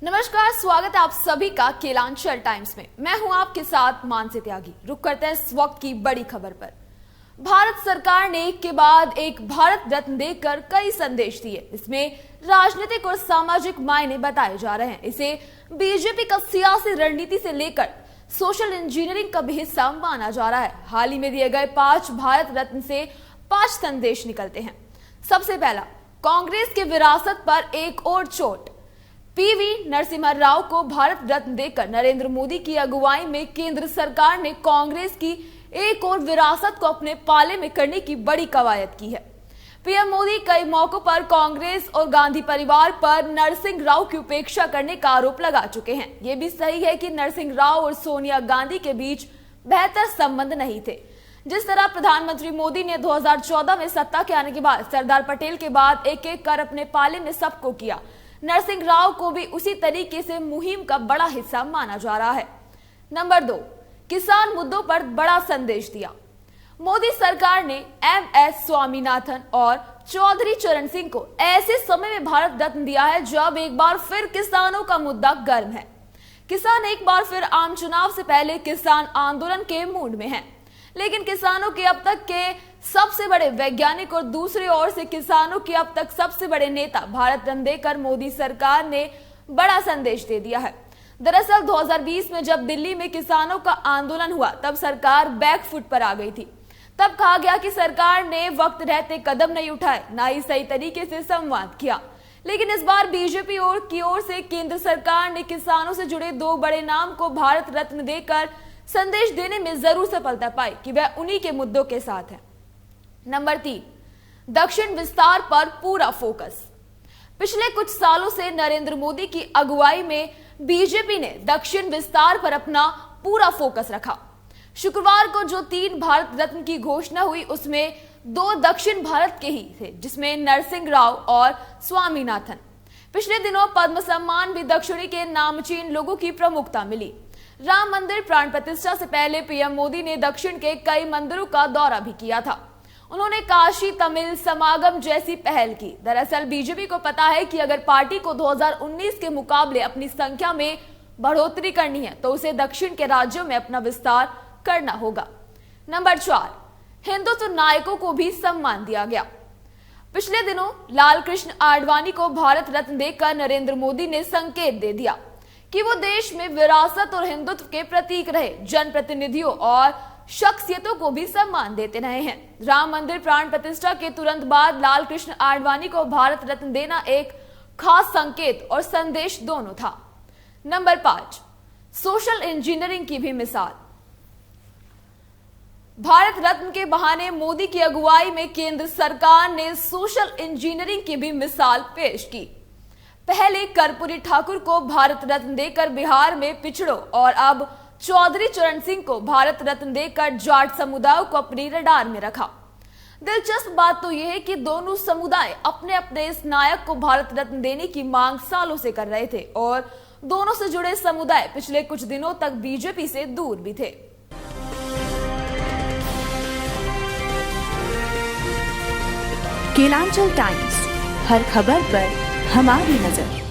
नमस्कार, स्वागत है आप सभी का केलांचल टाइम्स में। मैं हूं आपके साथ मानसी त्यागी। रुक करते हैं इस वक्त की बड़ी खबर पर। भारत सरकार ने एक के बाद एक भारत रत्न देकर कई संदेश दिए। इसमें राजनीतिक और सामाजिक मायने बताए जा रहे हैं। इसे बीजेपी का सियासी रणनीति से लेकर सोशल इंजीनियरिंग का भी हिस्सा माना जा रहा है। हाल ही में दिए गए 5 भारत रत्न से 5 संदेश निकलते हैं। सबसे पहला, कांग्रेस की विरासत पर एक और चोट। पीवी नरसिम्हा राव को भारत रत्न देकर नरेंद्र मोदी की अगुवाई में केंद्र सरकार ने कांग्रेस की एक और विरासत को अपने पाले में करने की बड़ी कवायद की है। पीएम मोदी कई मौकों पर कांग्रेस और गांधी परिवार पर नरसिंह राव की उपेक्षा करने का आरोप लगा चुके हैं। ये भी सही है कि नरसिंह राव और सोनिया गांधी के बीच बेहतर संबंध नहीं थे। जिस तरह प्रधानमंत्री मोदी ने 2014 में सत्ता के आने के बाद सरदार पटेल के बाद एक एक कर अपने पाले में सबको किया, नरसिंह राव को भी उसी तरीके से मुहिम का बड़ा हिस्सा माना जा रहा है। नंबर 2, किसान मुद्दों पर बड़ा संदेश दिया। मोदी सरकार ने एमएस स्वामीनाथन और चौधरी चरण सिंह को ऐसे समय में भारत रत्न दिया है जब एक बार फिर किसानों का मुद्दा गर्म है। किसान एक बार फिर आम चुनाव से पहले किसान आंदोलन के मूड में हैं। लेकिन किसानों के अब तक के सबसे बड़े वैज्ञानिक और दूसरी ओर से किसानों के अब तक सबसे बड़े नेता भारत रत्न देकर मोदी सरकार ने बड़ा संदेश दे दिया है। दरअसल 2020 में जब दिल्ली में किसानों का आंदोलन हुआ तब सरकार बैकफुट पर आ गई थी। तब कहा गया कि सरकार ने वक्त रहते कदम नहीं उठाए, ना ही सही तरीके से संवाद किया। लेकिन इस बार बीजेपी की ओर से केंद्र सरकार ने किसानों से जुड़े 2 बड़े नाम को भारत रत्न देकर संदेश देने में जरूर सफलता पाई कि वह उन्हीं के मुद्दों के साथ है। नंबर 3, दक्षिण विस्तार पर पूरा फोकस। पिछले कुछ सालों से नरेंद्र मोदी की अगुवाई में बीजेपी ने दक्षिण विस्तार पर अपना पूरा फोकस रखा। शुक्रवार को जो 3 भारत रत्न की घोषणा हुई उसमें 2 दक्षिण भारत के ही थे, जिसमें नरसिंह राव और स्वामीनाथन। पिछले दिनों पद्म सम्मान भी दक्षिणी के नामचीन लोगों की प्रमुखता मिली। राम मंदिर प्राण प्रतिष्ठा से पहले पीएम मोदी ने दक्षिण के कई मंदिरों का दौरा भी किया था। उन्होंने काशी तमिल समागम जैसी पहल की। दरअसल बीजेपी को पता है कि अगर पार्टी को 2019 के मुकाबले अपनी संख्या में बढ़ोतरी करनी है तो उसे दक्षिण के राज्यों में अपना विस्तार करना होगा। नंबर 4, हिंदुत्व नायकों को भी सम्मान दिया गया। पिछले दिनों लाल कृष्ण आडवाणी को भारत रत्न देकर नरेंद्र मोदी ने संकेत दे दिया कि वो देश में विरासत और हिंदुत्व के प्रतीक रहे जनप्रतिनिधियों और शख्सियतों को भी सम्मान देते रहे हैं। राम मंदिर प्राण प्रतिष्ठा के तुरंत बाद लाल कृष्ण आडवाणी को भारत रत्न देना एक खास संकेत और संदेश दोनों था। नंबर 5, सोशल इंजीनियरिंग की भी मिसाल। भारत रत्न के बहाने मोदी की अगुवाई में केंद्र सरकार ने सोशल इंजीनियरिंग की भी मिसाल पेश की। पहले कर्पूरी ठाकुर को भारत रत्न देकर बिहार में पिछड़ों और अब चौधरी चरण सिंह को भारत रत्न देकर जाट समुदाय को अपनी रडार में रखा। दिलचस्प बात तो यह है कि दोनों समुदाय अपने अपने इस नायक को भारत रत्न देने की मांग सालों से कर रहे थे और दोनों से जुड़े समुदाय पिछले कुछ दिनों तक बीजेपी से दूर भी थे। केलांचल टाइम्स, हर खबर पर हमारी नजर।